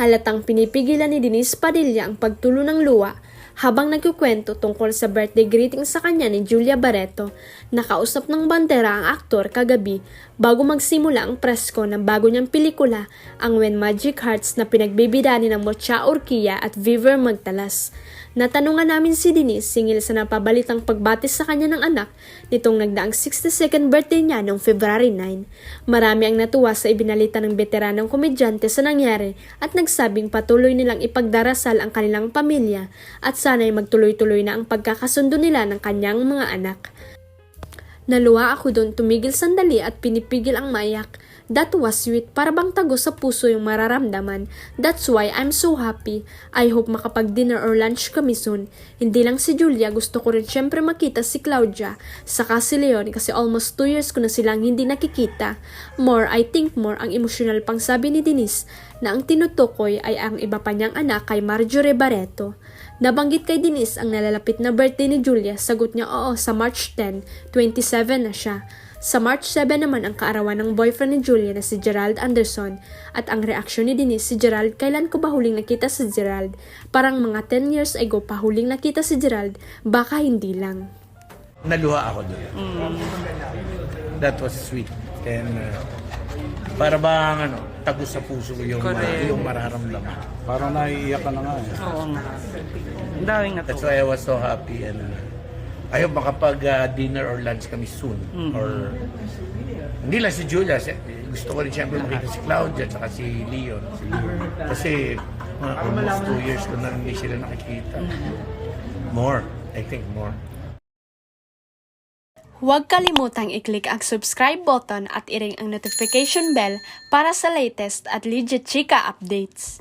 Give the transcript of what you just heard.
Halatang pinipigilan ni Denise Padilla ang pagtulo ng luha habang nagkukwento tungkol sa birthday greeting sa kanya ni Julia Barreto. Nakausap ng bandera ang aktor kagabi bago magsimula ang presko ng bago niyang pelikula, ang When Magic Hearts, na pinagbibidani ng Mocha Urquia at Viver Magtalas. Natanungan namin si Denise singil sa napabalitang pagbati sa kanya ng anak nitong nagdaang 62nd birthday niya noong February 9. Marami ang natuwa sa ibinalita ng veteranong komedyante sa nangyari at nagsabing patuloy nilang ipagdarasal ang kanilang pamilya at sana'y magtuloy-tuloy na ang pagkakasundo nila ng kanyang mga anak. Naluwa ako doon, tumigil sandali at pinipigil ang maiyak. That was sweet, para bang tago sa puso yung mararamdaman. That's why I'm so happy. I hope makapag-dinner or lunch kami soon. Hindi lang si Julia, gusto ko rin syempre makita si Claudia, saka si Leon kasi almost 2 years ko na silang hindi nakikita. More, I think more, ang emosyonal pang sabi ni Denise na ang tinutukoy ay ang iba pa niyang anak kay Marjorie Barreto. Nabanggit kay Denise ang nalalapit na birthday ni Julia, sagot niya oo, sa March 10, 27 na siya. Sa March 7 naman ang kaarawan ng boyfriend ni Julia na si Gerald Anderson, at ang reaksyon ni Denise, si Gerald, kailan ko ba huling nakita si Gerald? Parang mga 10 years ago pa huling nakita si Gerald, baka hindi lang. Naluha ako doon. That was sweet. And para bang tago sa puso ko yung mararamdaman. Parang naiiyak ka na nga eh. Oo nga. Ang daming natuwa. That's why I was so happy, and I hope makapag-dinner or lunch kami soon. Or hindi lang si Julia, gusto ko rin siyempre makita si Claudia at si Leon. Kasi almost 2 years ko na hindi sila nakikita. More, I think more. Huwag kalimutang i-click ang subscribe button at i-ring ang notification bell para sa latest at legit chika updates.